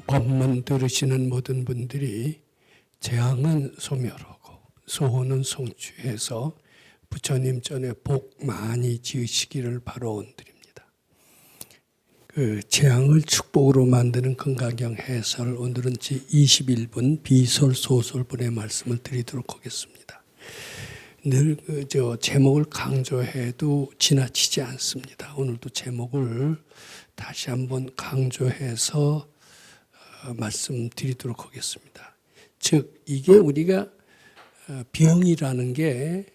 법문 들으시는 모든 분들이 재앙은 소멸하고 소원은 성취해서 부처님 전에 복 많이 지으시기를 바라온드립니다. 재앙을 축복으로 만드는 금강경 해설, 오늘은 제21분 비설소설분의 말씀을 드리도록 하겠습니다. 늘 제목을 강조해도 지나치지 않습니다. 오늘도 제목을 다시 한번 강조해서 말씀드리도록 하겠습니다. 즉 이게 우리가 병이라는 게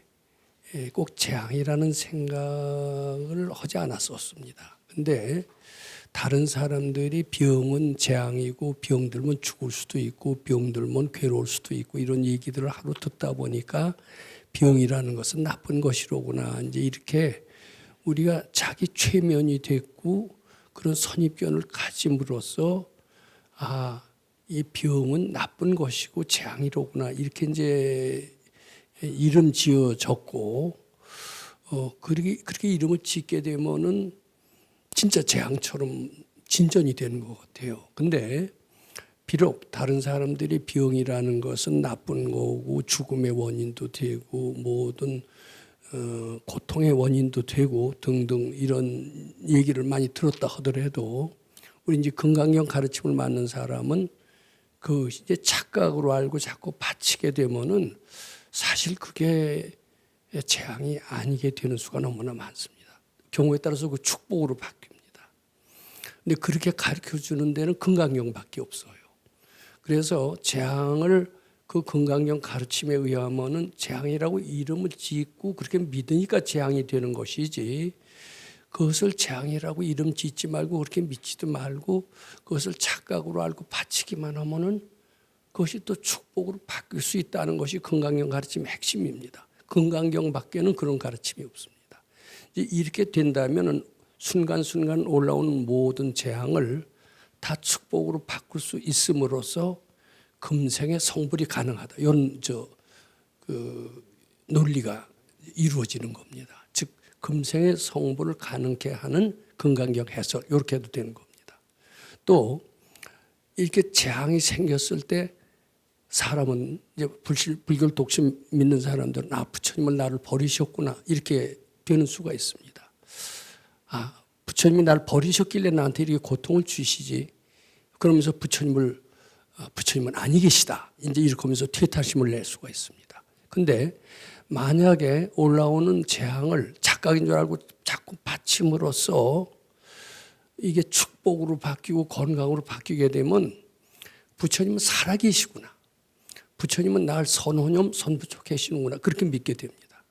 꼭 재앙이라는 생각을 하지 않았었습니다. 근데 다른 사람들이 병은 재앙이고 병들면 죽을 수도 있고 병들면 괴로울 수도 있고 이런 얘기들을 하루 듣다 보니까 병이라는 것은 나쁜 것이로구나, 이제 이렇게 우리가 자기 최면이 됐고 그런 선입견을 가짐으로써 이 병은 나쁜 것이고 재앙이로구나, 이렇게 이제 이름 지어졌고, 그렇게 이름을 짓게 되면은 진짜 재앙처럼 진전이 되는 것 같아요. 근데 비록 다른 사람들이 병이라는 것은 나쁜 거고 죽음의 원인도 되고 모든 고통의 원인도 되고 등등 이런 얘기를 많이 들었다 하더라도 우리 이제 금강경 가르침을 맡는 사람은 그 이제 착각으로 알고 자꾸 바치게 되면은 사실 그게 재앙이 아니게 되는 수가 너무나 많습니다. 경우에 따라서 그 축복으로 바뀝니다. 근데 그렇게 가르쳐 주는 데는 금강경밖에 없어요. 그래서 재앙을 그 금강경 가르침에 의하면은 재앙이라고 이름을 짓고 그렇게 믿으니까 재앙이 되는 것이지, 그것을 재앙이라고 이름 짓지 말고 그렇게 믿지도 말고 그것을 착각으로 알고 바치기만 하면은 그것이 또 축복으로 바뀔 수 있다는 것이 금강경 가르침의 핵심입니다. 금강경 밖에는 그런 가르침이 없습니다. 이제 이렇게 된다면 순간순간 올라오는 모든 재앙을 다 축복으로 바꿀 수 있음으로써 금생의 성불이 가능하다, 이런 논리가 이루어지는 겁니다. 즉 금생의 성불을 가능케 하는 금강경 해설, 이렇게 해도 되는 겁니다. 또 이렇게 재앙이 생겼을 때 사람은 이제 불교를 독심 믿는 사람들은 부처님은 나를 버리셨구나, 이렇게 되는 수가 있습니다. 부처님이 나를 버리셨길래 나한테 이렇게 고통을 주시지, 그러면서 부처님은 아니 계시다, 이제 이렇게 하면서 퇴타심을 낼 수가 있습니다. 근데 만약에 올라오는 재앙을 착각인 줄 알고 자꾸 바침으로써 이게 축복으로 바뀌고 건강으로 바뀌게 되면 부처님은 살아계시구나, 부처님은 나를 선호념 선부처 계시는구나, 그렇게 믿게 됩니다.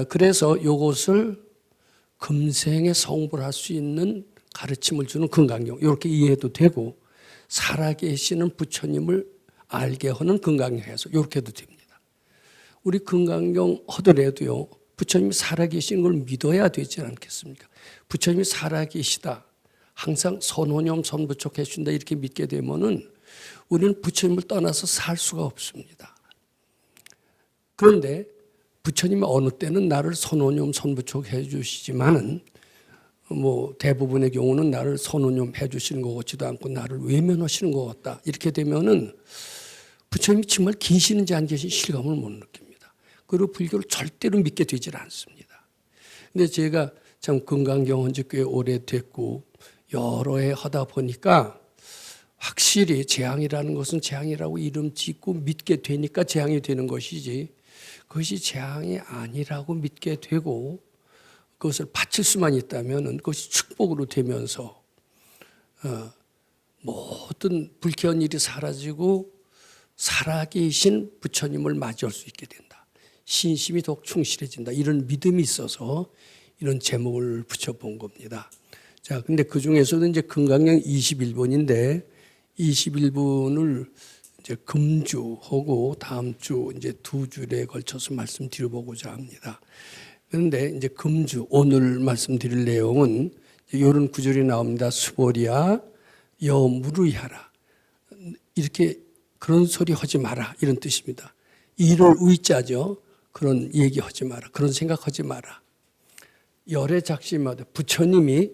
그래서 이것을 금생에 성불할 수 있는 가르침을 주는 금강경, 이렇게 이해해도 되고, 살아계시는 부처님을 알게 하는 금강경 해서 이렇게 해도 됩니다. 우리 금강경 하더라도요, 부처님이 살아계시는 걸 믿어야 되지 않겠습니까? 부처님이 살아계시다, 항상 선호념 선부처 계신다, 이렇게 믿게 되면은 우리는 부처님을 떠나서 살 수가 없습니다. 그런데 부처님이 어느 때는 나를 선호념 선부처 해주시지만은 대부분의 경우는 나를 선호념 해주시는 것 같지도 않고 나를 외면하시는 것 같다, 이렇게 되면은 부처님이 정말 계시는지 안 계시는지 실감을 못 느낍니다. 그리고 불교를 절대로 믿게 되질 않습니다. 근데 제가 참 금강경 한 지 꽤 오래됐고 여러 해 하다 보니까 확실히 재앙이라는 것은 재앙이라고 이름 짓고 믿게 되니까 재앙이 되는 것이지, 그것이 재앙이 아니라고 믿게 되고 그것을 바칠 수만 있다면 그것이 축복으로 되면서 모든 불쾌한 일이 사라지고 살아계신 부처님을 맞이할 수 있게 된다, 신심이 더욱 충실해진다, 이런 믿음이 있어서 이런 제목을 붙여본 겁니다. 자, 근데 그 중에서도 이제 금강경 21번인데 21번을 이제 금주하고 다음 주 이제 두 주에 걸쳐서 말씀드려보고자 합니다. 그런데 이제 금주, 오늘 말씀드릴 내용은 이런 구절이 나옵니다. 수보리야 여무르이하라, 이렇게 그런 소리 하지 마라, 이런 뜻입니다. 이를 의자죠. 그런 얘기하지 마라, 그런 생각하지 마라. 열의 작심마다 부처님이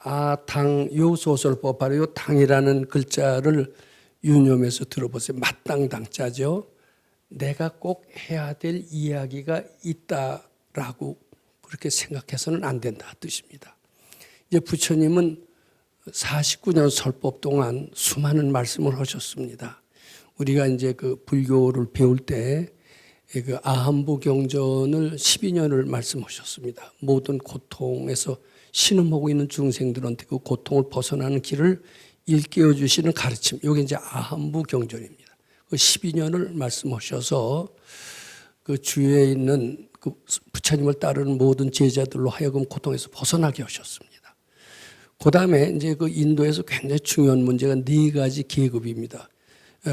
요 소설법 바로 요 당이라는 글자를 유념해서 들어보세요. 마땅당자죠. 내가 꼭 해야 될 이야기가 있다라고 그렇게 생각해서는 안 된다 뜻입니다. 이제 부처님은 49년 설법 동안 수많은 말씀을 하셨습니다. 우리가 이제 그 불교를 배울 때 그 아함부 경전을 12년을 말씀하셨습니다. 모든 고통에서 신음하고 있는 중생들한테 그 고통을 벗어나는 길을 일깨워 주시는 가르침. 이게 이제 아함부 경전입니다. 그 12년을 말씀하셔서 그 주위에 있는 그 부처님을 따르는 모든 제자들로 하여금 고통에서 벗어나게 하셨습니다. 그 다음에 이제 그 인도에서 굉장히 중요한 문제가 4가지 계급입니다.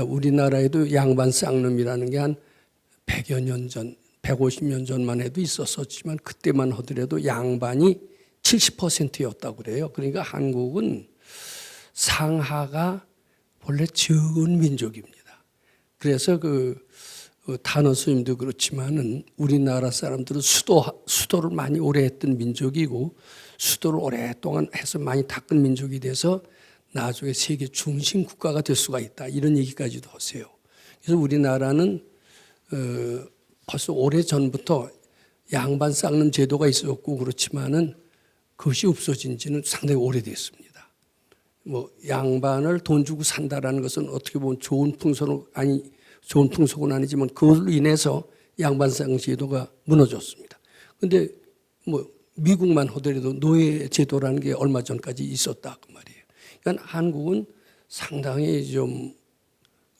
우리나라에도 양반 쌍놈이라는 게 한 100여 년 전, 150년 전만 해도 있었었지만 그때만 하더라도 양반이 70%였다고 그래요. 그러니까 한국은 상하가 원래 적은 민족입니다. 그래서 그 단어 스님도 그렇지만은 우리나라 사람들은 수도를 많이 오래 했던 민족이고 수도를 오랫동안 해서 많이 닦은 민족이 돼서 나중에 세계 중심 국가가 될 수가 있다. 이런 얘기까지도 하세요. 그래서 우리나라는 벌써 오래전부터 양반 쌍놈 제도가 있었고 그렇지만은 그것이 없어진 지는 상당히 오래됐습니다. 뭐 양반을 돈 주고 산다라는 것은 어떻게 보면 좋은 풍속은 아니지만 그걸로 인해서 양반 쌍 제도가 무너졌습니다. 근데 뭐 미국만 하더라도 노예 제도라는 게 얼마 전까지 있었다 그 말이에요. 그러니까 한국은 상당히 좀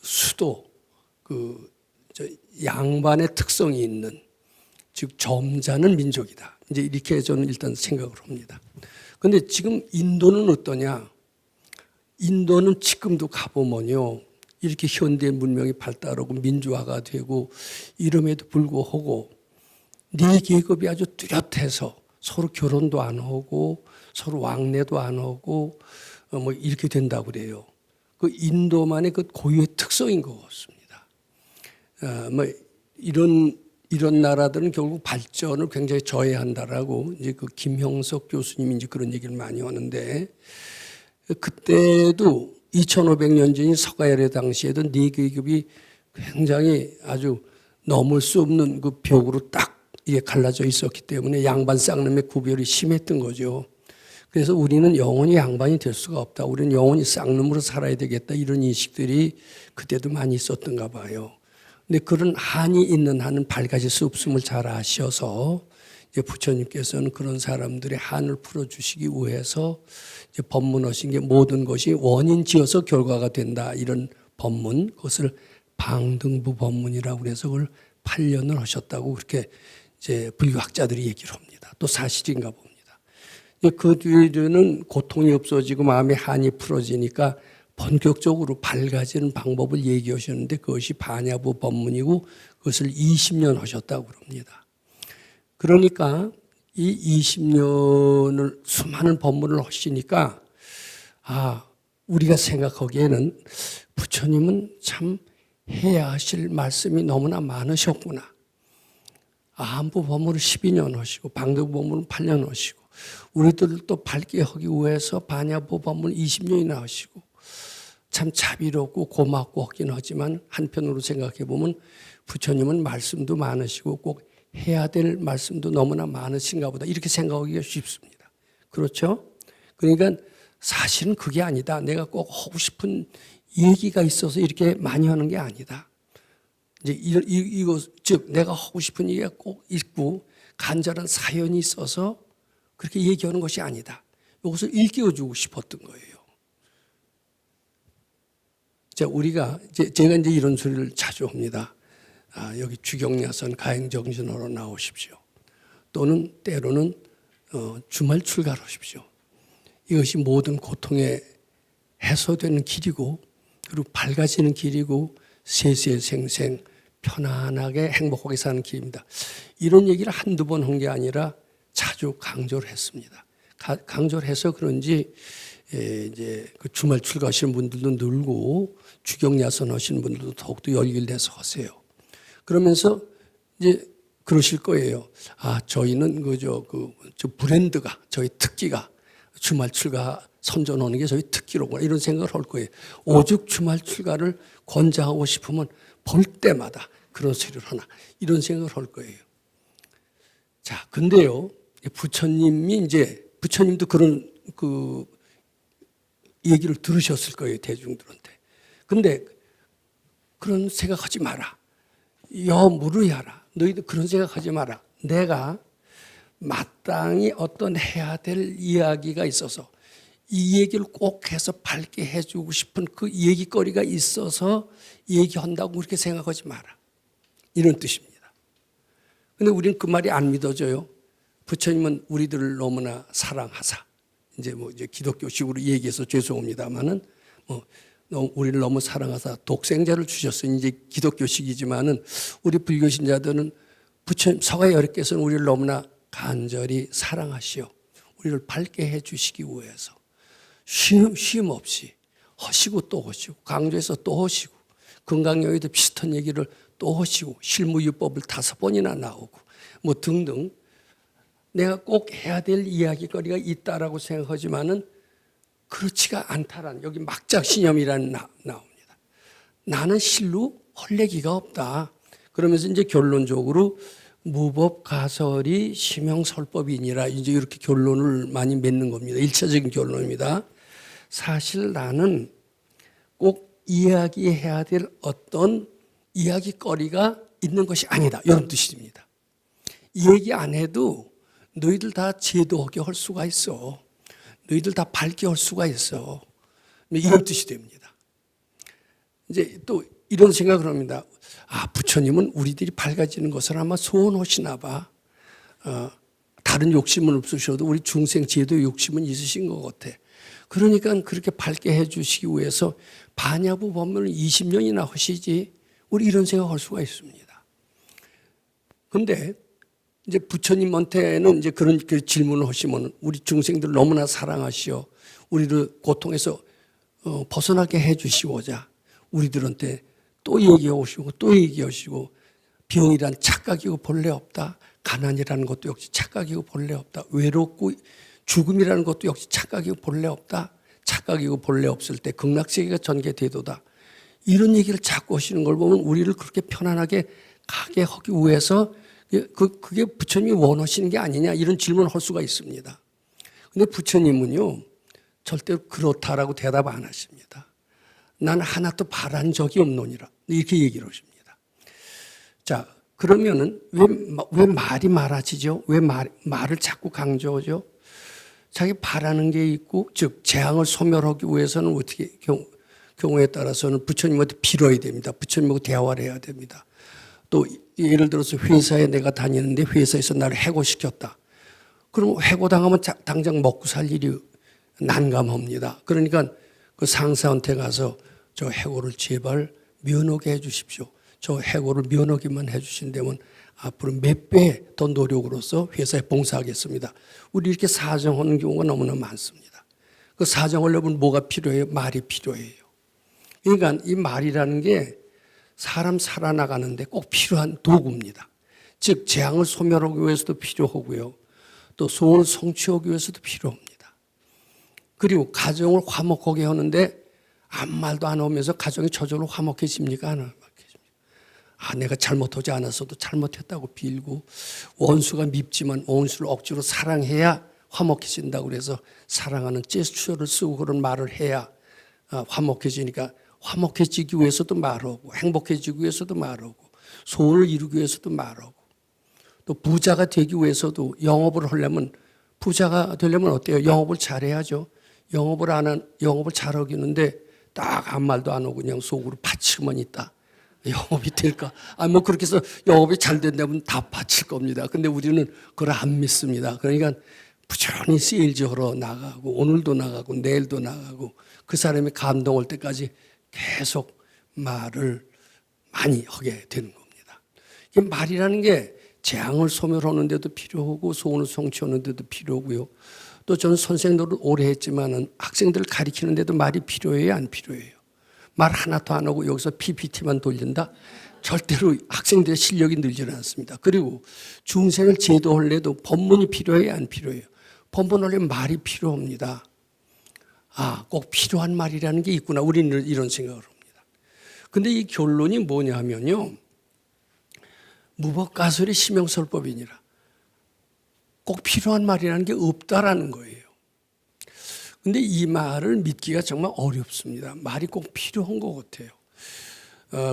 수도 양반의 특성이 있는 즉 점잖은 민족이다. 이제 이렇게 저는 일단 생각을 합니다. 그런데 지금 인도는 어떠냐? 인도는 지금도 가보면요. 이렇게 현대 문명이 발달하고 민주화가 되고 이름에도 불구하고 4계급이 아주 뚜렷해서 서로 결혼도 안 하고 서로 왕래도 안 하고 뭐 이렇게 된다고 그래요. 그 인도만의 그 고유의 특성인 것 같습니다. 뭐 이런 나라들은 결국 발전을 굉장히 저해한다라고 이제 그 김형석 교수님이 이제 그런 얘기를 많이 하는데 그때도 2500년 전인 서가열의 당시에도 4계급이 굉장히 아주 넘을 수 없는 그 벽으로 딱 이게 갈라져 있었기 때문에 양반 쌍놈의 구별이 심했던 거죠. 그래서 우리는 영원히 양반이 될 수가 없다. 우리는 영원히 쌍놈으로 살아야 되겠다. 이런 인식들이 그때도 많이 있었던가 봐요. 근데 그런 한이 있는 한은 밝아질 수 없음을 잘 아셔서 이제 부처님께서는 그런 사람들의 한을 풀어주시기 위해서 이제 법문하신 게 모든 것이 원인지어서 결과가 된다. 이런 법문, 그것을 방등부 법문이라고 그래서 그걸 8년을 하셨다고 그렇게 이제 불교학자들이 얘기를 합니다. 또 사실인가 봅니다. 그 뒤에는 고통이 없어지고 마음의 한이 풀어지니까 본격적으로 밝아지는 방법을 얘기하셨는데 그것이 반야부 법문이고 그것을 20년 하셨다고 그럽니다. 그러니까 이 20년을 수많은 법문을 하시니까 우리가 생각하기에는 부처님은 참 해야 하실 말씀이 너무나 많으셨구나. 아함부 법문을 12년 하시고 방등부 법문을 8년 하시고 우리들을 또 밝게 하기 위해서 반야부 법문을 20년이나 하시고 참 자비롭고 고맙고 하긴 하지만 한편으로 생각해 보면 부처님은 말씀도 많으시고 꼭 해야 될 말씀도 너무나 많으신가 보다 이렇게 생각하기가 쉽습니다. 그렇죠? 그러니까 사실은 그게 아니다. 내가 꼭 하고 싶은 얘기가 있어서 이렇게 많이 하는 게 아니다. 이제 이거 즉 내가 하고 싶은 얘기가 꼭 있고 간절한 사연이 있어서 그렇게 얘기하는 것이 아니다. 이것을 일깨워주고 싶었던 거예요. 제가 이제 이런 소리를 자주 합니다. 여기 주경야선 가행정신하러 나오십시오. 또는 때로는 주말 출가하십시오. 이것이 모든 고통에 해소되는 길이고 그리고 밝아지는 길이고 세세생생 편안하게 행복하게 사는 길입니다. 이런 얘기를 한두 번 한 게 아니라 자주 강조를 했습니다. 강조를 해서 그런지 이제 그 주말 출가하시는 분들도 늘고 주경야선 하시는 분들도 더욱더 열길돼서 하세요. 그러면서 이제 그러실 거예요. 저희는 저 브랜드가 저희 특기가 주말 출가 선전하는 게 저희 특기로구나 이런 생각을 할 거예요. 오죽 주말 출가를 권장하고 싶으면 볼 때마다 그런 소리를 하나 이런 생각을 할 거예요. 자, 근데요, 부처님도 그런 얘기를 들으셨을 거예요, 대중들한테. 근데 그런 생각하지 마라. 여무르야라. 너희들 그런 생각하지 마라. 내가 마땅히 어떤 해야 될 이야기가 있어서 이 얘기를 꼭 해서 밝게 해주고 싶은 그 얘기거리가 있어서 얘기한다고 그렇게 생각하지 마라. 이런 뜻입니다. 근데 우리는 그 말이 안 믿어져요. 부처님은 우리들을 너무나 사랑하사. 이제 기독교식으로 얘기해서 죄송합니다만은 우리를 너무 사랑하사 독생자를 주셨어요. 이제 기독교식이지만은 우리 불교 신자들은 부처님 서가 여력께서는 우리를 너무나 간절히 사랑하시오. 우리를 밝게 해 주시기 위해서 쉼 없이 하시고 또 하시고 강조해서 또 하시고 건강여의도 비슷한 얘기를 또 하시고 실무유법을 5번이나 나오고 등등 내가 꼭 해야 될 이야기거리가 있다라고 생각하지만은 그렇지가 않다라는 여기 막작신념이라는 나옵니다. 나는 실로 헐레기가 없다. 그러면서 이제 결론적으로 무법가설이 심형설법이니라 이제 이렇게 결론을 많이 맺는 겁니다. 1차적인 결론입니다. 사실 나는 꼭 이야기해야 될 어떤 이야기거리가 있는 것이 아니다. 이런 뜻입니다. 이 얘기 안 해도 너희들 다 제도하게 할 수가 있어. 너희들 다 밝게 할 수가 있어. 이런 뜻이 됩니다. 이제 또 이런 생각을 합니다. 부처님은 우리들이 밝아지는 것을 아마 소원하시나 봐. 다른 욕심은 없으셔도 우리 중생 제도 욕심은 있으신 것 같아. 그러니까 그렇게 밝게 해 주시기 위해서 반야부 법문을 20년이나 하시지. 우리 이런 생각할 수가 있습니다. 그런데 이제 부처님한테는 이제 그런 질문을 하시면 우리 중생들 너무나 사랑하시오. 우리를 고통에서 벗어나게 해 주시고자 우리들한테 또 얘기하시고 또 얘기하시고 병이란 착각이고 본래 없다. 가난이라는 것도 역시 착각이고 본래 없다. 외롭고 죽음이라는 것도 역시 착각이고 본래 없다. 착각이고 본래 없을 때 극락세계가 전개되도다. 이런 얘기를 자꾸 하시는 걸 보면 우리를 그렇게 편안하게 가게 하기 위해서 그게 부처님이 원하시는 게 아니냐 이런 질문을 할 수가 있습니다. 그런데 부처님은요 절대로 그렇다라고 대답 안 하십니다. 난 하나도 바란 적이 없노니라 이렇게 얘기를 하십니다. 자, 그러면은 왜 말이 많아지죠? 왜 말을 자꾸 강조하죠? 자기 바라는 게 있고 즉 재앙을 소멸하기 위해서는 어떻게 경우에 따라서는 부처님한테 빌어야 됩니다. 부처님하고 대화를 해야 됩니다. 또 예를 들어서 회사에 내가 다니는데 회사에서 나를 해고시켰다. 그럼 해고당하면 당장 먹고 살 일이 난감합니다. 그러니까 그 상사한테 가서 저 해고를 제발 면하게 해 주십시오. 저 해고를 면하기만 해 주신다면 앞으로 몇 배 더 노력으로서 회사에 봉사하겠습니다. 우리 이렇게 사정하는 경우가 너무나 많습니다. 그 사정하려면 뭐가 필요해요? 말이 필요해요. 그러니까 이 말이라는 게 사람 살아나가는데 꼭 필요한 도구입니다. 즉 재앙을 소멸하기 위해서도 필요하고요. 또 소원을 성취하기 위해서도 필요합니다. 그리고 가정을 화목하게 하는데 아무 말도 안 하면서 가정이 저절로 화목해집니까? 안 화목해집니까? 내가 잘못하지 않았어도 잘못했다고 빌고 원수가 밉지만 원수를 억지로 사랑해야 화목해진다고 그래서 사랑하는 제스처를 쓰고 그런 말을 해야 화목해지니까 화목해지기 위해서도 말하고 행복해지기 위해서도 말하고 소원을 이루기 위해서도 말하고 또 부자가 되기 위해서도 영업을 하려면 부자가 되려면 어때요? 영업을 잘해야죠. 영업을 잘하기는데 딱 아무 말도 안 하고 그냥 속으로 바치고만 있다. 영업이 될까? 그렇게 해서 영업이 잘 된다면 다 바칠 겁니다. 근데 우리는 그걸 안 믿습니다. 그러니까 부지런히 세일즈하러 나가고 오늘도 나가고 내일도 나가고 그 사람이 감동할 때까지 계속 말을 많이 하게 되는 겁니다. 말이라는 게 재앙을 소멸하는 데도 필요하고 소원을 성취하는 데도 필요하고요. 또 저는 선생님들을 오래 했지만은 학생들을 가르치는 데도 말이 필요해요, 안 필요해요? 말 하나도 안 하고 여기서 PPT만 돌린다? 절대로 학생들의 실력이 늘지는 않습니다. 그리고 중생을 제도하려도 법문이 필요해요, 안 필요해요? 본문 원래 말이 필요합니다. 꼭 필요한 말이라는 게 있구나. 우리는 이런 생각을 합니다. 근데 이 결론이 뭐냐면요. 무법가설의 심형설법이니라. 꼭 필요한 말이라는 게 없다라는 거예요. 근데 이 말을 믿기가 정말 어렵습니다. 말이 꼭 필요한 것 같아요.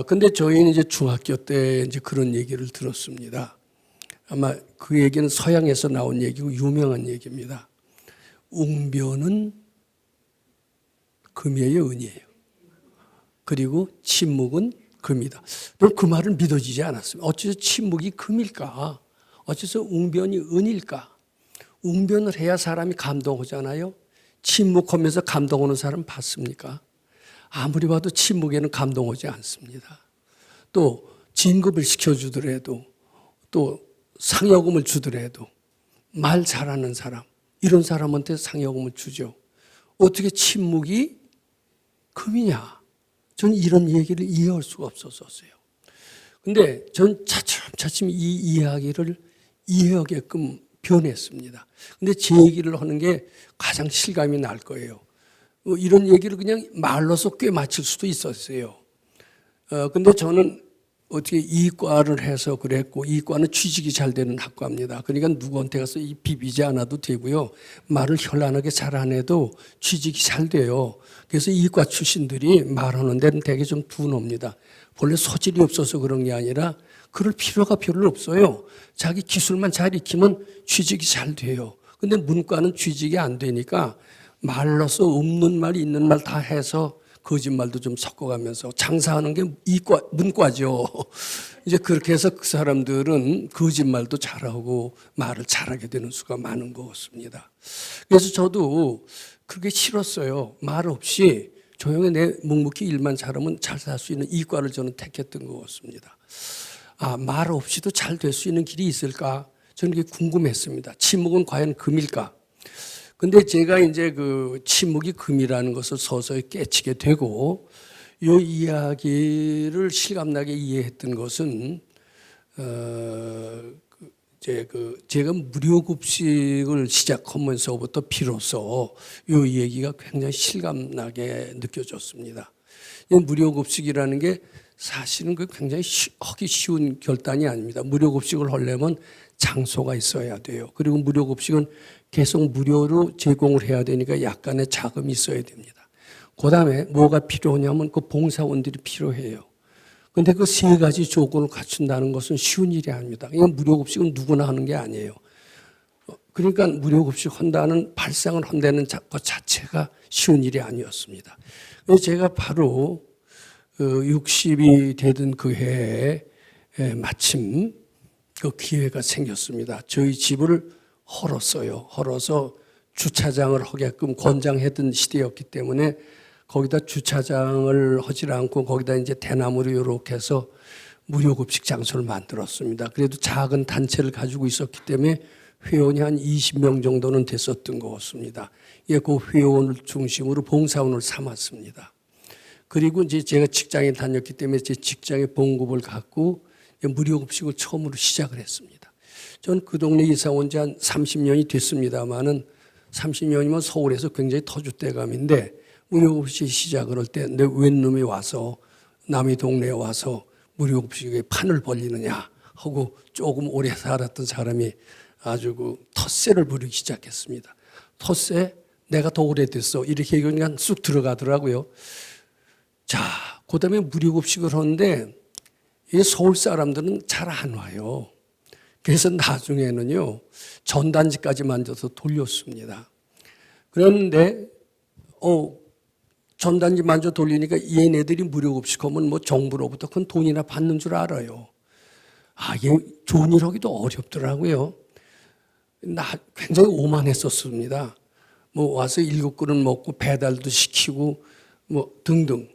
근데 저희는 이제 중학교 때 이제 그런 얘기를 들었습니다. 아마 그 얘기는 서양에서 나온 얘기고 유명한 얘기입니다. 웅변은 금이에요, 은이에요. 그리고 침묵은 금이다. 그 말은 믿어지지 않았습니다. 어째서 침묵이 금일까? 어째서 웅변이 은일까? 웅변을 해야 사람이 감동하잖아요. 침묵하면서 감동하는 사람 봤습니까? 아무리 봐도 침묵에는 감동하지 않습니다. 또 진급을 시켜주더라도 또 상여금을 주더라도 말 잘하는 사람, 이런 사람한테 상여금을 주죠. 어떻게 침묵이 금이냐? 저는 이런 얘기를 이해할 수가 없었어요. 근데 전 차츰 이 이야기를 이해하게끔 변했습니다. 근데 제 얘기를 하는 게 가장 실감이 날 거예요. 이런 얘기를 그냥 말로서 꽤 맞출 수도 있었어요. 근데 저는 어떻게 이과를 해서 그랬고, 이과는 취직이 잘 되는 학과입니다. 그러니까 누구한테 가서 비비지 않아도 되고요. 말을 현란하게 잘 안 해도 취직이 잘 돼요. 그래서 이과 출신들이 말하는 데는 되게 좀 둔합니다. 본래 소질이 없어서 그런 게 아니라 그럴 필요가 별로 없어요. 자기 기술만 잘 익히면 취직이 잘 돼요. 근데 문과는 취직이 안 되니까 말로서 없는 말, 있는 말 다 해서 거짓말도 좀 섞어가면서 장사하는 게 문과죠. 이제 그렇게 해서 그 사람들은 거짓말도 잘하고 말을 잘하게 되는 수가 많은 것 같습니다. 그래서 저도 그게 싫었어요. 말 없이 조용히 내 묵묵히 일만 잘하면 잘 살 수 있는 이과를 저는 택했던 것 같습니다. 말 없이도 잘 될 수 있는 길이 있을까? 저는 그게 궁금했습니다. 침묵은 과연 금일까? 근데 제가 이제 그 침묵이 금이라는 것을 서서히 깨치게 되고, 이 이야기를 실감나게 이해했던 것은, 제가 무료급식을 시작하면서부터 비로소 이 얘기가 굉장히 실감나게 느껴졌습니다. 이 무료급식이라는 게 사실은 그 굉장히 하기 쉬운 결단이 아닙니다. 무료급식을 하려면 장소가 있어야 돼요. 그리고 무료급식은 계속 무료로 제공을 해야 되니까 약간의 자금이 있어야 됩니다. 그 다음에 뭐가 필요하냐면 그 봉사원들이 필요해요. 근데 그 세 가지 조건을 갖춘다는 것은 쉬운 일이 아닙니다. 이건 무료급식은 누구나 하는 게 아니에요. 그러니까 무료급식 한다는 발상을 한다는 것 자체가 쉬운 일이 아니었습니다. 그래서 제가 바로 60이 되던 그 해에 마침 그 기회가 생겼습니다. 저희 집을 헐었어요. 주차장을 하게끔 권장했던 시대였기 때문에 거기다 주차장을 하지 않고 거기다 이제 대나무로 이렇게 해서 무료급식 장소를 만들었습니다. 그래도 작은 단체를 가지고 있었기 때문에 회원이 한 20명 정도는 됐었던 것 같습니다. 예, 그 회원을 중심으로 봉사원을 삼았습니다. 그리고 이제 제가 직장에 다녔기 때문에 제 직장의 봉급을 갖고 무료급식을 처음으로 시작을 했습니다. 전 그 동네 이사 온 지 한 30년이 됐습니다만은 30년이면 서울에서 굉장히 터줏대감인데 무료급식 시작을 할 때 내 웬 놈이 와서 남의 동네에 와서 무료급식에 판을 벌리느냐 하고 조금 오래 살았던 사람이 아주 그 텃세를 부리기 시작했습니다. 텃세? 내가 더 오래됐어. 이렇게 그냥 쑥 들어가더라고요. 자, 그 다음에 무료급식을 하는데 서울 사람들은 잘 안 와요. 그래서 나중에는요, 전단지까지 만져서 돌렸습니다. 그런데, 전단지 만져 돌리니까 얘네들이 무료급식하면 뭐 정부로부터 큰 돈이나 받는 줄 알아요. 이게 좋은 일 하기도 어렵더라고요. 굉장히 오만했었습니다. 뭐 와서 7그릇 먹고 배달도 시키고 뭐 등등.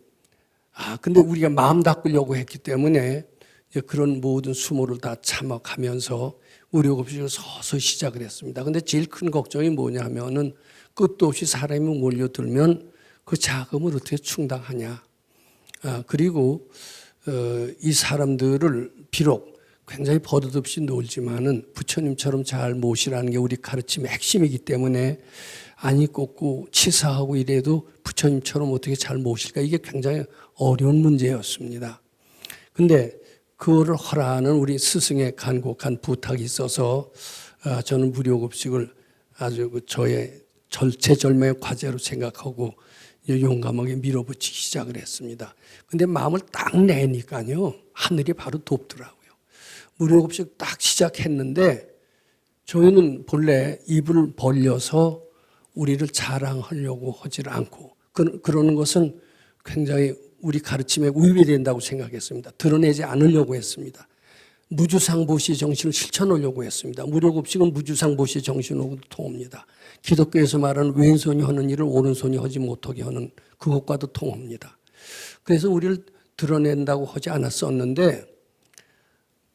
근데 우리가 마음 닦으려고 했기 때문에 이제 그런 모든 수모를 다 참아가면서 무료급식을 서서히 시작을 했습니다. 근데 제일 큰 걱정이 뭐냐 하면은 끝도 없이 사람이 몰려들면 그 자금을 어떻게 충당하냐. 그리고 이 사람들을 비록 굉장히 버릇없이 놀지만은 부처님처럼 잘 모시라는 게 우리 가르침의 핵심이기 때문에 안이 꽂고 치사하고 이래도 부처님처럼 어떻게 잘 모실까, 이게 굉장히 어려운 문제였습니다. 근데 그거를 허락하는 우리 스승의 간곡한 부탁이 있어서 저는 무료급식을 아주 저의 절체절명의 과제로 생각하고 용감하게 밀어붙이기 시작을 했습니다. 근데 마음을 딱 내니까요, 하늘이 바로 돕더라고요. 무료급식 딱 시작했는데 저희는 본래 입을 벌려서 우리를 자랑하려고 하질 않고 그러는 것은 굉장히 우리 가르침에 위배된다고 생각했습니다. 드러내지 않으려고 했습니다. 무주상보시 정신을 실천하려고 했습니다. 무료급식은 무주상보시 정신으로도 통합니다. 기독교에서 말하는 왼손이 하는 일을 오른손이 하지 못하게 하는 그것과도 통합니다. 그래서 우리를 드러낸다고 하지 않았었는데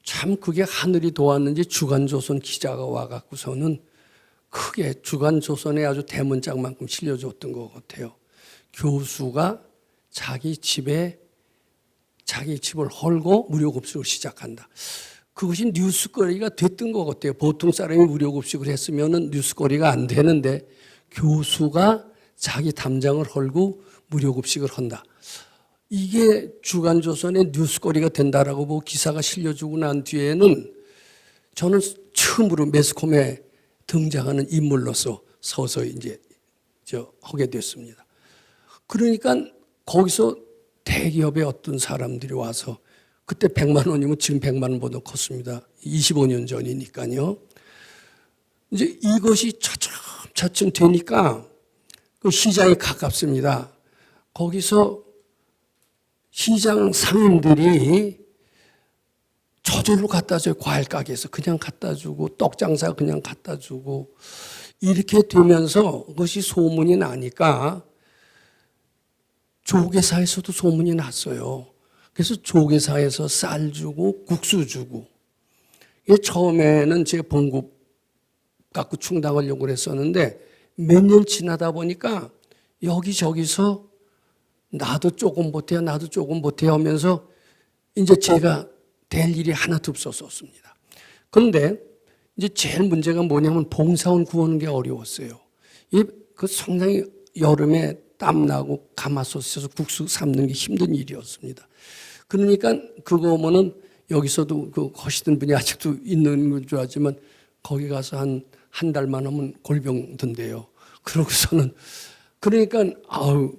참 그게 하늘이 도왔는지 주간조선 기자가 와갖고서는 크게 주간조선에 아주 대문짝만큼 실려줬던 것 같아요. 교수가 자기 집을 헐고 무료급식을 시작한다. 그것이 뉴스거리가 됐던 것 같아요. 보통 사람이 무료급식을 했으면 뉴스거리가 안 되는데 교수가 자기 담장을 헐고 무료급식을 한다. 이게 주간조선의 뉴스거리가 된다라고 보고 기사가 실려주고 난 뒤에는 저는 처음으로 매스컴에 등장하는 인물로서 서서히 이제 하게 됐습니다. 그러니까 거기서 대기업의 어떤 사람들이 와서 그때 100만 원이면 지금 100만 원보다 컸습니다. 25년 전이니까요. 이제 이것이 차츰 되니까 그 시장이 가깝습니다. 거기서 시장 상인들이 저절로 갖다 줘요. 과일 가게에서 그냥 갖다 주고 떡 장사 그냥 갖다 주고 이렇게 되면서 그것이 소문이 나니까 조계사에서도 소문이 났어요. 그래서 조계사에서 쌀 주고 국수 주고. 이게 처음에는 제 봉급 갖고 충당하려고 그랬었는데 몇 년 지나다 보니까 여기저기서 나도 조금 보태요, 나도 조금 보태요 하면서 이제 제가 될 일이 하나도 없었습니다. 그런데 이제 제일 문제가 뭐냐면 봉사원 구하는 게 어려웠어요. 그 상당히 여름에 땀나고 가마솥에서 국수 삶는 게 힘든 일이었습니다. 그러니까 그거 보면은 여기서도 그 하시던 분이 아직도 있는 걸 줄 알지만 거기 가서 한 달만 하면 골병 든대요. 그러고서는 그러니까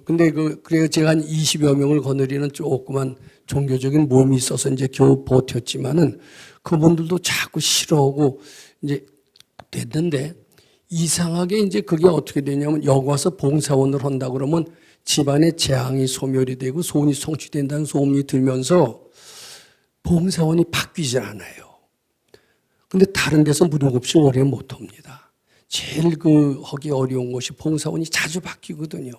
근데 그래서 제가 한 20여 명을 거느리는 조그만 종교적인 몸이 있어서 이제 겨우 버텼지만은 그분들도 자꾸 싫어하고 이제 됐는데 이상하게 이제 그게 어떻게 되냐면 여기 와서 봉사원을 한다 그러면 집안의 재앙이 소멸이 되고 소원이 성취된다는 소문이 들면서 봉사원이 바뀌질 않아요. 근데 다른 데서 무료급식 오래 못 합니다. 제일 하기 어려운 것이 봉사원이 자주 바뀌거든요.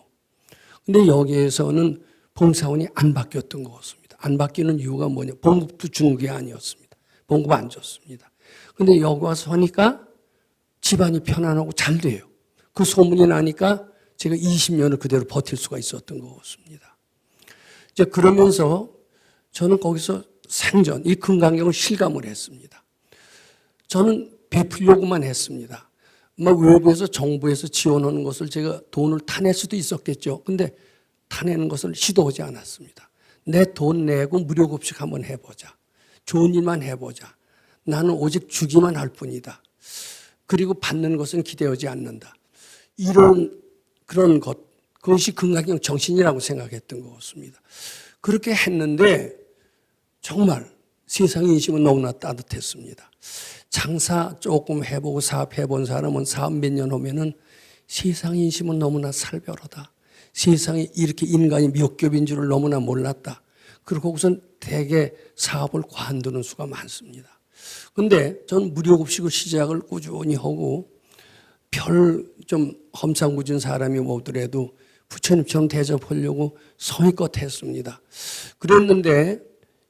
근데 여기에서는 봉사원이 안 바뀌었던 것 같습니다. 안 바뀌는 이유가 뭐냐? 봉급도 주는 게 아니었습니다. 봉급 안 줬습니다. 근데 여기 와서 하니까 집안이 편안하고 잘 돼요. 그 소문이 나니까 제가 20년을 그대로 버틸 수가 있었던 것 같습니다. 이제 그러면서 저는 거기서 생전 이 금강경을 실감을 했습니다. 저는 베풀려고만 했습니다. 외부에서 정부에서 지원하는 것을 제가 돈을 타낼 수도 있었겠죠. 근데 타내는 것을 시도하지 않았습니다. 내 돈 내고 무료급식 한번 해보자. 좋은 일만 해보자. 나는 오직 주기만 할 뿐이다. 그리고 받는 것은 기대하지 않는다. 그런 것, 그것이 금강경 정신이라고 생각했던 것 같습니다. 그렇게 했는데 정말 세상 인심은 너무나 따뜻했습니다. 장사 조금 해보고 사업 해본 사람은 사업 몇 년 하면은 세상 인심은 너무나 살벌하다. 세상에 이렇게 인간이 몇 겹인 줄을 너무나 몰랐다. 그리고 우선 대개 사업을 관두는 수가 많습니다. 근데 저는 무료급식을 시작을 꾸준히 하고 별 좀 험상궂은 사람이 오더라도 부처님처럼 대접하려고 성의껏 했습니다. 그랬는데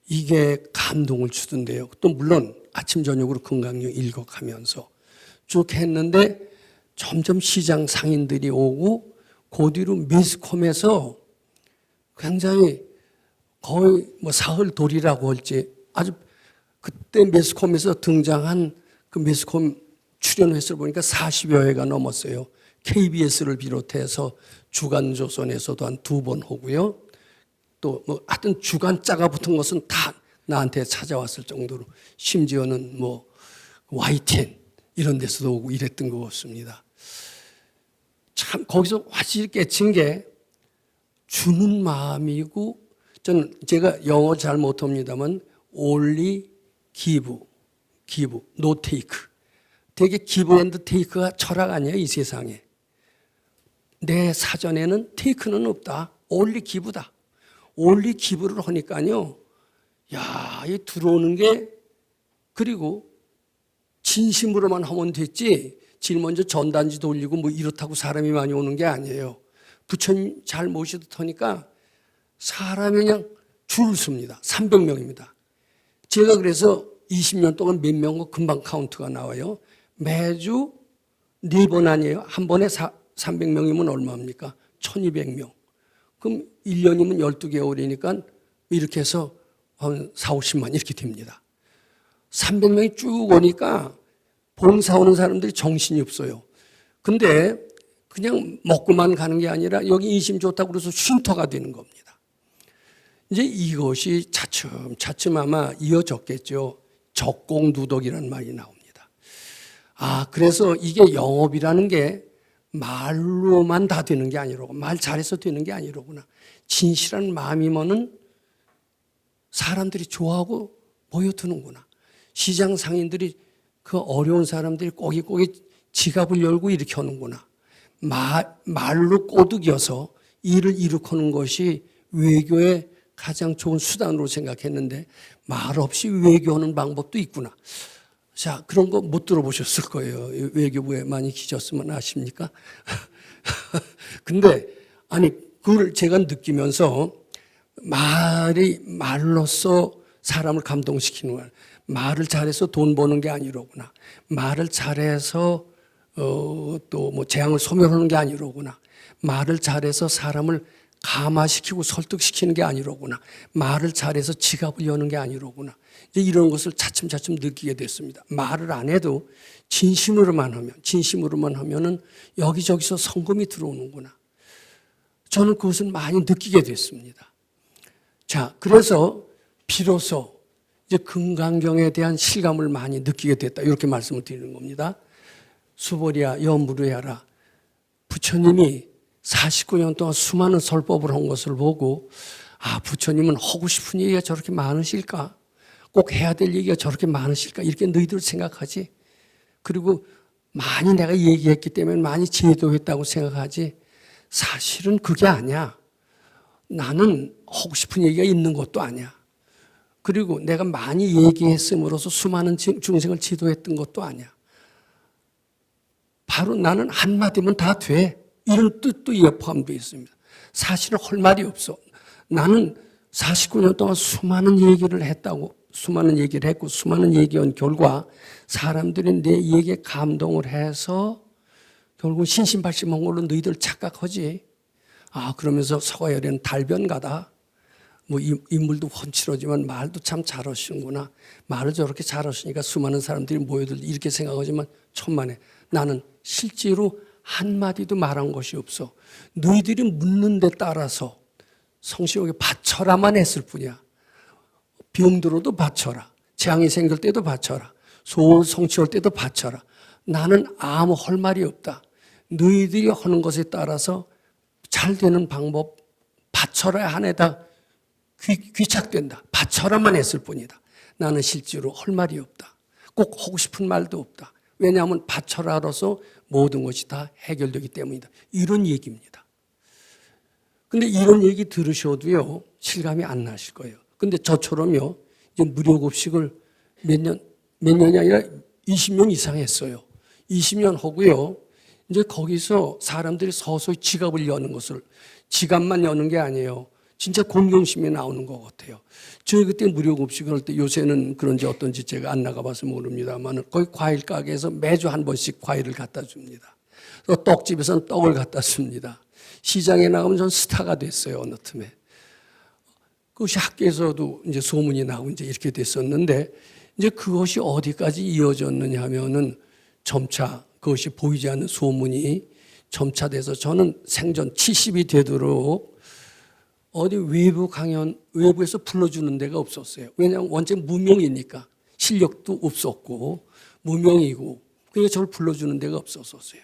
이게 감동을 주던데요. 또 물론 아침 저녁으로 금강경 일곡하면서 쭉 했는데 점점 시장 상인들이 오고 그 뒤로 매스컴에서 굉장히 거의 사흘 돌이라고 할지 아주 그때 매스컴에서 등장한 그 매스컴 출연 횟수를 보니까 40여 회가 넘었어요. KBS를 비롯해서 주간조선에서도 한 2번 오고요. 또 뭐 하여튼 주간자가 붙은 것은 다 나한테 찾아왔을 정도로, 심지어는 뭐 YTN 이런 데서도 오고 이랬던 것 같습니다. 참 거기서 확실히 깨친 게 주는 마음이고, 저는 제가 영어 잘 못합니다만 only give, no take. 되게 give and take가 철학 아니에요, 이 세상에. 내 사전에는 take는 없다. only give다. only give를 하니까요. 야, 이 들어오는 게, 그리고 진심으로만 하면 됐지, 제일 먼저 전단지 돌리고 뭐 이렇다고 사람이 많이 오는 게 아니에요. 부처님 잘 모시듯 하니까 사람이 그냥 줄을 섭니다. 300명입니다. 제가 그래서 20년 동안 몇 명고 금방 카운트가 나와요. 매주 4번 아니에요. 한 번에 300명이면 얼마입니까? 1200명. 그럼 1년이면 12개월이니까 이렇게 해서 한 4, 50만 이렇게 됩니다. 300명이 쭉 오니까 봉사 오는 사람들이 정신이 없어요. 근데 그냥 먹고만 가는 게 아니라 여기 인심 좋다고 그래서 쉼터가 되는 겁니다. 이제 이것이 차츰 아마 이어졌겠죠. 적공누덕이라는 말이 나옵니다. 아, 그래서 이게 영업이라는 게 말로만 다 되는 게 아니로고, 말 잘해서 되는 게 아니로구나. 진실한 마음이면은 사람들이 좋아하고 모여드는구나. 시장 상인들이 그 어려운 사람들이 꼬깃꼬깃 지갑을 열고 이렇게 하는구나. 말로 꼬드겨서 일을 이룩하는 것이 외교의 가장 좋은 수단으로 생각했는데, 말 없이 외교하는 방법도 있구나. 자, 그런 거 못 들어보셨을 거예요. 외교부에 많이 계셨으면 아십니까? 근데 아니, 그걸 제가 느끼면서 말로써 사람을 감동시키는 거야. 말을 잘해서 돈 버는 게 아니로구나. 말을 잘해서 또 뭐 재앙을 소멸하는 게 아니로구나. 말을 잘해서 사람을 감화시키고 설득시키는 게 아니로구나. 말을 잘해서 지갑을 여는 게 아니로구나. 이제 이런 것을 차츰차츰 느끼게 됐습니다. 말을 안 해도 진심으로만 하면은 여기저기서 성금이 들어오는구나. 저는 그것을 많이 느끼게 됐습니다. 자, 그래서 비로소 이제 금강경에 대한 실감을 많이 느끼게 됐다. 이렇게 말씀을 드리는 겁니다. 수보리야 여무르야라. 부처님이 49년 동안 수많은 설법을 한 것을 보고, 아, 부처님은 하고 싶은 얘기가 저렇게 많으실까? 꼭 해야 될 얘기가 저렇게 많으실까? 이렇게 너희들 생각하지? 그리고 많이 내가 얘기했기 때문에 많이 제도했다고 생각하지? 사실은 그게 아니야. 나는 하고 싶은 얘기가 있는 것도 아니야. 그리고 내가 많이 얘기했음으로써 수많은 중생을 지도했던 것도 아니야. 바로 나는 한마디면 다 돼. 이런 뜻도 이에 포함되어 있습니다. 사실은 할 말이 없어. 나는 49년 동안 수많은 얘기를 했고 수많은 얘기한 결과 사람들이 내 얘기에 감동을 해서 결국 신신발심한 걸로 너희들 착각하지. 아, 그러면서 서가열이는 달변가다. 뭐 인물도 훤칠하지만 말도 참 잘하시는구나. 말을 저렇게 잘하시니까 수많은 사람들이 모여들 이렇게 생각하지만 천만에 나는 실제로 한마디도 말한 것이 없어. 너희들이 묻는 데 따라서 성실하게 바쳐라만 했을 뿐이야. 병들어도 바쳐라. 재앙이 생길 때도 바쳐라. 소원 성취할 때도 바쳐라. 나는 아무 할 말이 없다. 너희들이 하는 것에 따라서 잘 되는 방법 바쳐라 한에다 귀착된다. 바쳐라만 했을 뿐이다. 나는 실제로 할 말이 없다. 꼭 하고 싶은 말도 없다. 왜냐하면 바쳐라로서 모든 것이 다 해결되기 때문이다. 이런 얘기입니다. 근데 이런 얘기 들으셔도요, 실감이 안 나실 거예요. 근데 저처럼요, 이제 무료급식을 몇 년이 아니라 20년 이상 했어요. 20년 하고요, 이제 거기서 사람들이 서서히 지갑을 여는 것을, 지갑만 여는 게 아니에요. 진짜 공경심이 나오는 것 같아요. 저희 그때 무료급식을 할 때, 요새는 그런지 어떤지 제가 안 나가봐서 모릅니다만, 거기 과일 가게에서 매주 한 번씩 과일을 갖다 줍니다. 또 떡집에서는 떡을 갖다 줍니다. 시장에 나가면 전 스타가 됐어요, 어느 틈에. 그것이 학교에서도 이제 소문이 나고 이제 이렇게 됐었는데, 이제 그것이 어디까지 이어졌느냐 하면은 점차 그것이 보이지 않는 소문이 점차돼서 저는 생전 70이 되도록 어디 외부 강연, 외부에서 불러주는 데가 없었어요. 왜냐하면 원체 무명이니까 실력도 없었고 무명이고 그러니까 저를 불러주는 데가 없었어요.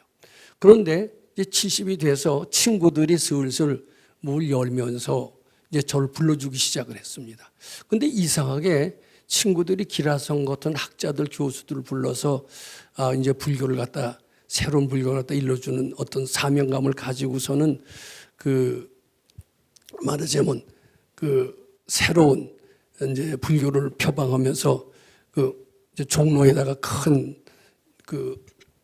그런데 이제 70이 돼서 친구들이 슬슬 문을 열면서 이제 저를 불러주기 시작을 했습니다. 근데 이상하게 친구들이 기라성 같은 학자들, 교수들을 불러서 이제 불교를 갖다 새로운 불교를 갖다 일러주는 어떤 사명감을 가지고서는 말하자면 새로운 이제 불교를 표방하면서 이제 종로에다가 큰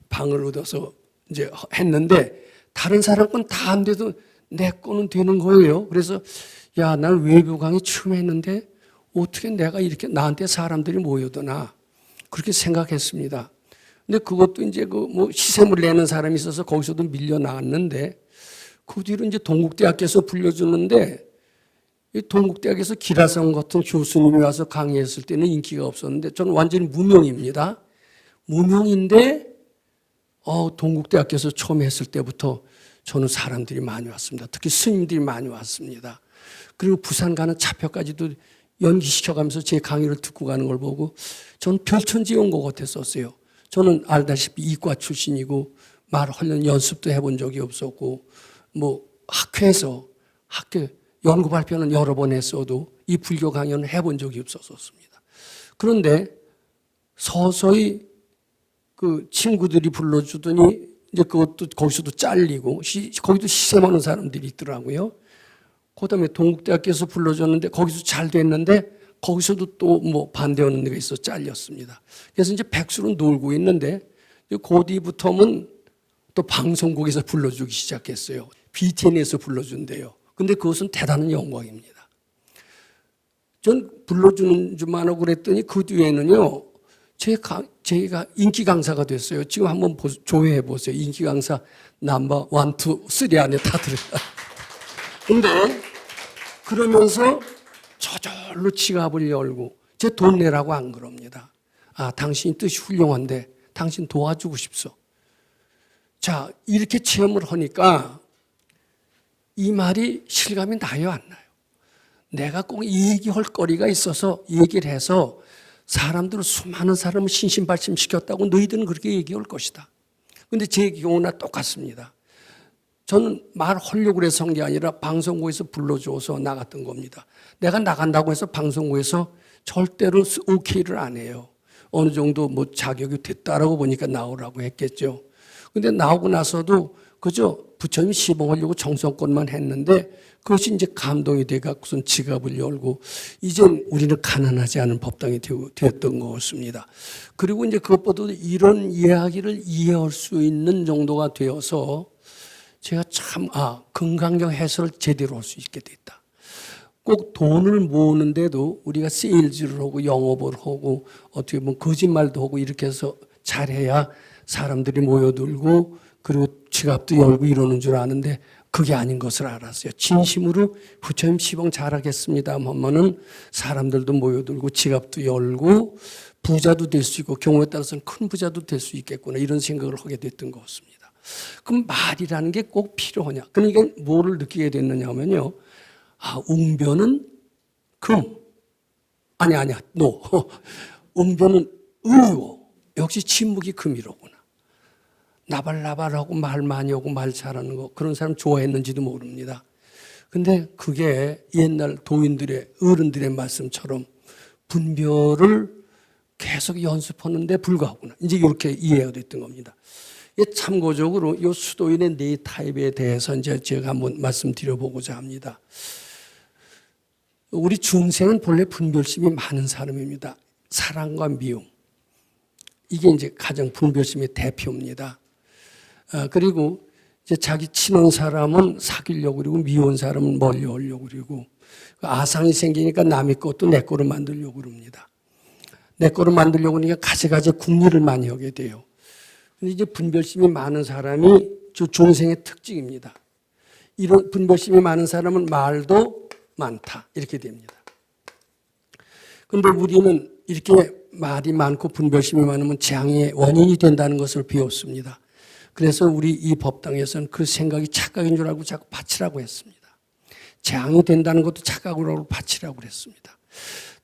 방을 얻어서 이제 했는데 다른 사람 건 다 안 돼도 내 거는 되는 거예요. 그래서 야, 난 외부 강의 처음 했는데 어떻게 내가 이렇게 나한테 사람들이 모여드나 그렇게 생각했습니다. 근데 그것도 이제 시샘을 내는 사람이 있어서 거기서도 밀려 나왔는데 그 뒤로 이제 동국대학교에서 불려주는데 이 동국대학에서 기라성 같은 교수님이 와서 강의했을 때는 인기가 없었는데 저는 완전히 무명입니다. 무명인데 동국대학교에서 처음 했을 때부터 저는 사람들이 많이 왔습니다. 특히 스님들이 많이 왔습니다. 그리고 부산 가는 차표까지도 연기시켜가면서 제 강의를 듣고 가는 걸 보고 저는 별천지 온 것 같았었어요. 저는 알다시피 이과 출신이고 말하려는 연습도 해본 적이 없었고 학교 연구 발표는 여러 번 했어도 이 불교 강연을 해본 적이 없었습니다. 그런데 서서히 친구들이 불러주더니 이제 그것도 거기서도 잘리고 거기도 시샘하는 사람들이 있더라고요. 그다음에 동국대학교에서 불러줬는데 거기서 잘 됐는데 거기서도 또 반대하는 데가 있어 잘렸습니다. 그래서 이제 백수로 놀고 있는데 그 뒤부터는 또 방송국에서 불러주기 시작했어요. BTN에서 불러준대요. 근데 그것은 대단한 영광입니다. 전 불러주는 줄만 하고 그랬더니 그 뒤에는요, 제가 인기 강사가 됐어요. 지금 한번 조회해 보세요. 인기 강사 넘버 1, 2, 3 안에 다 들어가. 근데 그러면서 저절로 지갑을 열고 제 돈 내라고 안 그럽니다. 당신이 뜻이 훌륭한데 당신 도와주고 싶소. 자, 이렇게 체험을 하니까 이 말이 실감이 나요, 안 나요? 내가 꼭 얘기할 거리가 있어서 얘기를 해서 사람들을 수많은 사람을 신신발심시켰다고 너희들은 그렇게 얘기할 것이다. 그런데 제 경우나 똑같습니다. 저는 말하려고 해서 한 게 아니라 방송국에서 불러줘서 나갔던 겁니다. 내가 나간다고 해서 방송국에서 절대로 오케이를 안 해요. 어느 정도 자격이 됐다라고 보니까 나오라고 했겠죠. 근데 나오고 나서도 그저 부처님 시봉하려고 정성껏만 했는데 그것이 이제 감동이 돼갖고선 지갑을 열고 이젠 우리는 가난하지 않은 법당이 되었던 것 같습니다. 그리고 이제 그것보다도 이런 이야기를 이해할 수 있는 정도가 되어서 제가 참 건강경 해설을 제대로 할 수 있게 됐다. 꼭 돈을 모으는데도 우리가 세일즈를 하고 영업을 하고 어떻게 보면 거짓말도 하고 이렇게 해서 잘해야 사람들이 모여들고 그리고 지갑도 열고 이러는 줄 아는데 그게 아닌 것을 알았어요. 진심으로 부처님 시봉 잘하겠습니다 하면은 사람들도 모여들고 지갑도 열고 부자도 될 수 있고 경우에 따라서는 큰 부자도 될 수 있겠구나 이런 생각을 하게 됐던 것 같습니다. 그럼 말이라는 게 꼭 필요하냐? 그러니까 뭐를 느끼게 됐느냐 하면요. 웅변은 금. 아니야. 노. 웅변은 의요. 역시 침묵이 금이로구나. 나발나발하고 말 많이 하고 말 잘하는 거 그런 사람 좋아했는지도 모릅니다. 근데 그게 옛날 도인들의 어른들의 말씀처럼 분별을 계속 연습하는데 불과하구나. 이제 이렇게 이해가 됐던 겁니다. 참고적으로 이 수도인의 네 타입에 대해서 이제 제가 한번 말씀드려보고자 합니다. 우리 중생은 본래 분별심이 많은 사람입니다. 사랑과 미움. 이게 이제 가장 분별심의 대표입니다. 그리고 이제 자기 친한 사람은 사귀려고 그러고 미운 사람은 멀리 하려고 그러고 아상이 생기니까 남의 것도 내 거로 만들려고 그럽니다. 내 거로 만들려고 하니까 가지가지 궁리를 많이 하게 돼요. 근데 이제 분별심이 많은 사람이 저 중생의 특징입니다. 이런 분별심이 많은 사람은 말도 많다. 이렇게 됩니다. 근데 우리는 이렇게 말이 많고 분별심이 많으면 재앙의 원인이 된다는 것을 배웠습니다. 그래서 우리 이 법당에서는 그 생각이 착각인 줄 알고 자꾸 바치라고 했습니다. 재앙이 된다는 것도 착각으로 알고 바치라고 그랬습니다.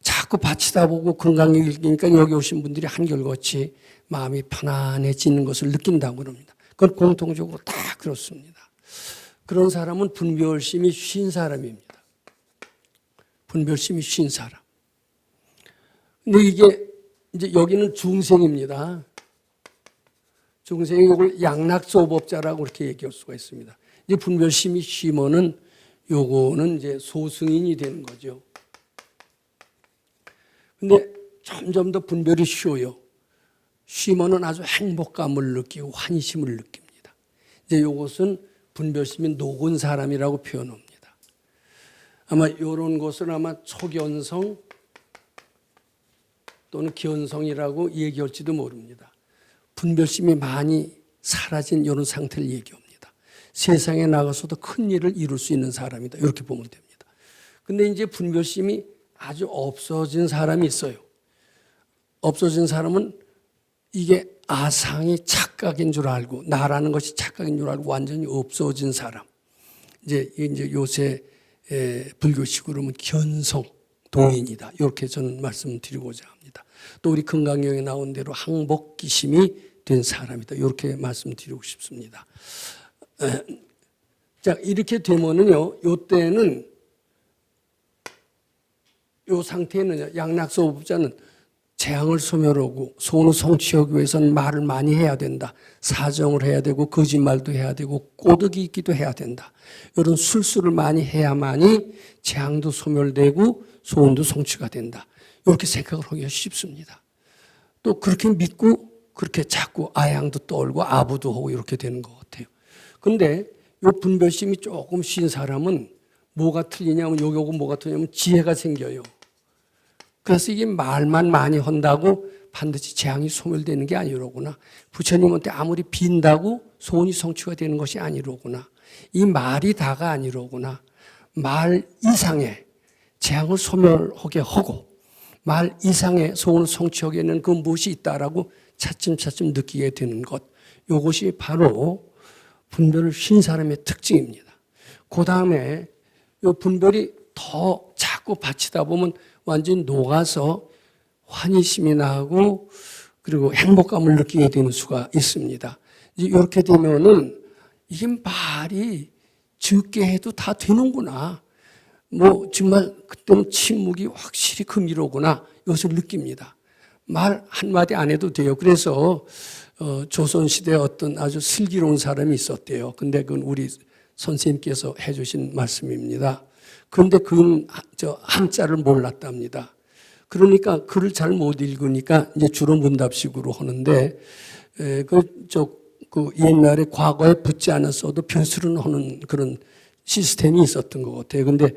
자꾸 바치다 보고 건강을 읽으니까 여기 오신 분들이 한결같이 마음이 편안해지는 것을 느낀다고 그럽니다. 그건 공통적으로 다 그렇습니다. 그런 사람은 분별심이 쉰 사람입니다. 분별심이 쉰 사람. 근데 이게 이제 여기는 중생입니다. 중생이 이걸 양락소법자라고 그렇게 얘기할 수가 있습니다. 이제 분별심이 쉬면은 요거는 이제 소승인이 되는 거죠. 근데 점점 더 분별이 쉬워요. 쉬면은 아주 행복감을 느끼고 환희심을 느낍니다. 이제 요것은 분별심이 녹은 사람이라고 표현합니다. 아마 이런 것을 아마 초견성 또는 견성이라고 얘기할지도 모릅니다. 분별심이 많이 사라진 이런 상태를 얘기합니다. 세상에 나가서도 큰 일을 이룰 수 있는 사람이다. 이렇게 보면 됩니다. 근데 이제 분별심이 아주 없어진 사람이 있어요. 없어진 사람은 이게 아상이 착각인 줄 알고 나라는 것이 착각인 줄 알고 완전히 없어진 사람. 이제 요새 불교식으로 하면 견성 도인이다. 이렇게 저는 말씀드리고자 합니다. 또 우리 금강경에 나온 대로 항복기심이 된 사람이다. 이렇게 말씀드리고 싶습니다. 자, 이렇게 되면은요, 요때는 요 상태에는 양락소법자는 재앙을 소멸하고 소원을 성취하기 위해서는 말을 많이 해야 된다. 사정을 해야 되고 거짓말도 해야 되고 꼬드기 있기도 해야 된다. 이런 술수를 많이 해야만이 재앙도 소멸되고 소원도 성취가 된다. 이렇게 생각을 하기가 쉽습니다. 또 그렇게 믿고 그렇게 자꾸 아양도 떨고 아부도 하고 이렇게 되는 것 같아요. 그런데 이 분별심이 조금 쉰 사람은 뭐가 틀리냐면 요거 뭐가 틀리냐면 지혜가 생겨요. 그래서 이게 말만 많이 한다고 반드시 재앙이 소멸되는 게 아니로구나. 부처님한테 아무리 빈다고 소원이 성취가 되는 것이 아니로구나. 이 말이 다가 아니로구나. 말 이상의 재앙을 소멸하게 하고 말 이상의 소원을 성취하게 하는 그 무엇이 있다라고 차츰차츰 느끼게 되는 것. 이것이 바로 분별을 쉰 사람의 특징입니다. 그 다음에 이 분별이 더 자꾸 바치다 보면 완전히 녹아서 환희심이 나고 그리고 행복감을 느끼게 되는 수가 있습니다. 이렇게 되면은 이게 말이 적게 해도 다 되는구나. 뭐 정말 그때는 침묵이 확실히 금이로구나. 이것을 느낍니다. 말 한마디 안 해도 돼요. 그래서 조선시대에 어떤 아주 슬기로운 사람이 있었대요. 근데 그건 우리 선생님께서 해주신 말씀입니다. 그런데 그는 한자를 몰랐답니다. 그러니까 글을 잘 못 읽으니까 이제 주로 문답식으로 하는데 그 옛날에 과거에 붙지 않았어도 변수를 하는 그런 시스템이 있었던 것 같아요. 근데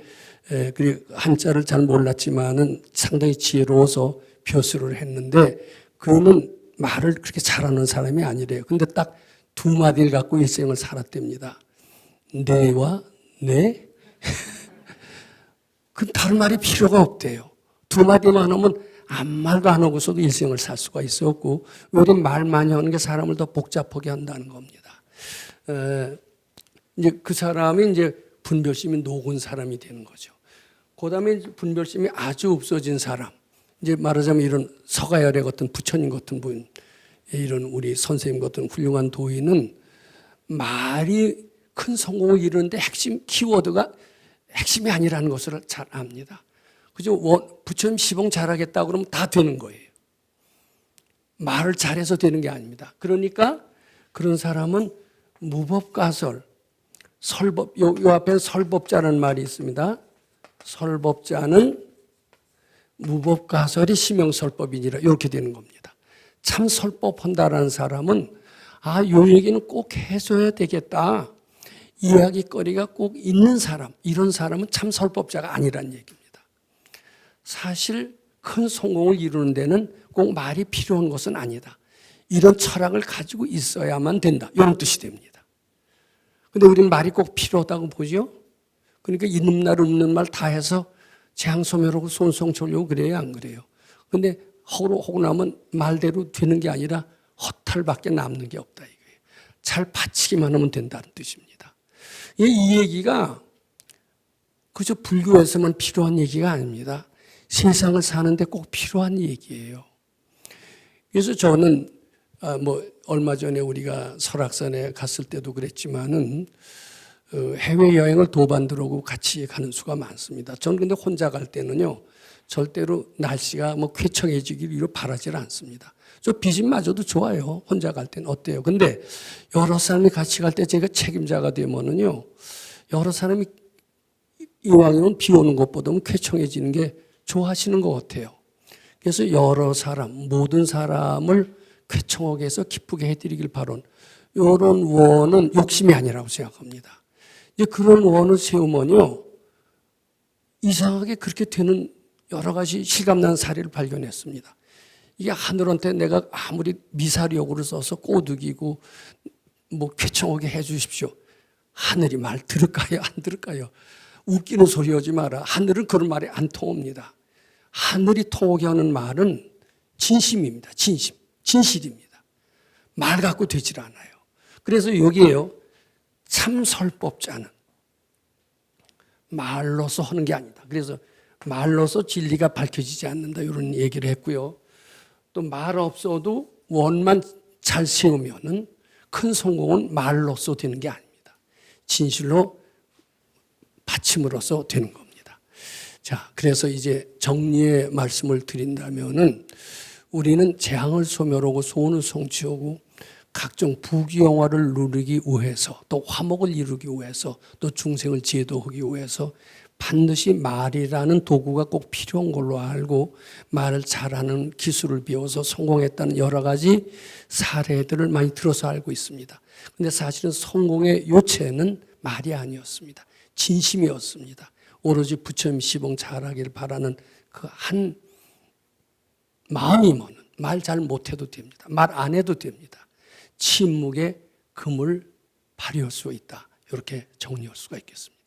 그 한자를 잘 몰랐지만은 상당히 지혜로워서 벼슬을 했는데 그는 말을 그렇게 잘하는 사람이 아니래요. 근데 딱 두 마디를 갖고 일생을 살았답니다. 네와 네? 그 다른 말이 필요가 없대요. 두 마디만 하면 아무 말도 안 하고서도 일생을 살 수가 있었고 우리 말 많이 하는 게 사람을 더 복잡하게 한다는 겁니다. 이제 그 사람이 이제 분별심이 녹은 사람이 되는 거죠. 그다음에 분별심이 아주 없어진 사람. 이제 말하자면 이런 서가열의 같은 부처님 같은 분, 이런 우리 선생님 같은 훌륭한 도인은 말이 큰 성공을 이루는데 핵심 키워드가 핵심이 아니라는 것을 잘 압니다. 그죠? 부처님 시봉 잘하겠다 그러면 다 되는 거예요. 말을 잘해서 되는 게 아닙니다. 그러니까 그런 사람은 무법가설, 설법, 요 앞에 설법자라는 말이 있습니다. 설법자는 무법가설이 심형설법이니라 이렇게 되는 겁니다. 참 설법한다라는 사람은 요 얘기는 꼭 해줘야 되겠다. 이야기거리가 꼭 있는 사람, 이런 사람은 참 설법자가 아니란 얘기입니다. 사실 큰 성공을 이루는 데는 꼭 말이 필요한 것은 아니다. 이런 철학을 가지고 있어야만 된다. 이런 뜻이 됩니다. 근데 우리는 말이 꼭 필요하다고 보죠? 그러니까 있는 말 없는 말 다 해서 재앙소멸하고 손성치려고 그래요, 안 그래요? 근데 하고 나면 말대로 되는 게 아니라 허탈밖에 남는 게 없다 이거예요. 잘 바치기만 하면 된다는 뜻입니다. 이 얘기가 그저 불교에서만 필요한 얘기가 아닙니다. 세상을 사는데 꼭 필요한 얘기예요. 그래서 저는 얼마 전에 우리가 설악산에 갔을 때도 그랬지만은 해외여행을 도반들하고 같이 가는 수가 많습니다. 저는 근데 혼자 갈 때는요, 절대로 날씨가 쾌청해지기를 바라질 않습니다. 저 비진마저도 좋아요. 혼자 갈 때는 어때요? 근데 여러 사람이 같이 갈 때 제가 책임자가 되면은요, 여러 사람이 이왕이면 비 오는 것보다는 쾌청해지는 게 좋아하시는 것 같아요. 그래서 여러 사람, 모든 사람을 쾌청하게 해서 기쁘게 해드리길 바라는 이런 원은 욕심이 아니라고 생각합니다. 이제 그런 원을 세우면요, 이상하게 그렇게 되는 여러 가지 실감나는 사례를 발견했습니다. 이게 하늘한테 내가 아무리 미사력으로 써서 꼬드기고 쾌청하게 해 주십시오. 하늘이 말 들을까요? 안 들을까요? 웃기는 소리 하지 마라. 하늘은 그런 말이 안 통합니다. 하늘이 통하게 하는 말은 진심입니다. 진실입니다. 말 갖고 되질 않아요. 그래서 여기에요, 참설법자는 말로서 하는 게 아니다. 그래서 말로서 진리가 밝혀지지 않는다 이런 얘기를 했고요. 또 말 없어도 원만 잘 세우면은 큰 성공은 말로서 되는 게 아닙니다. 진실로 받침으로써 되는 겁니다. 자, 그래서 이제 정리의 말씀을 드린다면은 우리는 재앙을 소멸하고 소원을 성취하고 각종 부귀영화를 누리기 위해서, 또 화목을 이루기 위해서, 또 중생을 제도하기 위해서 반드시 말이라는 도구가 꼭 필요한 걸로 알고 말을 잘하는 기술을 배워서 성공했다는 여러 가지 사례들을 많이 들어서 알고 있습니다. 그런데 사실은 성공의 요체는 말이 아니었습니다. 진심이었습니다. 오로지 부처님 시봉 잘하기를 바라는 그 한 마음이면 말 잘 못해도 됩니다. 말 안 해도 됩니다. 침묵의 금을 발휘할 수 있다. 이렇게 정리할 수가 있겠습니다.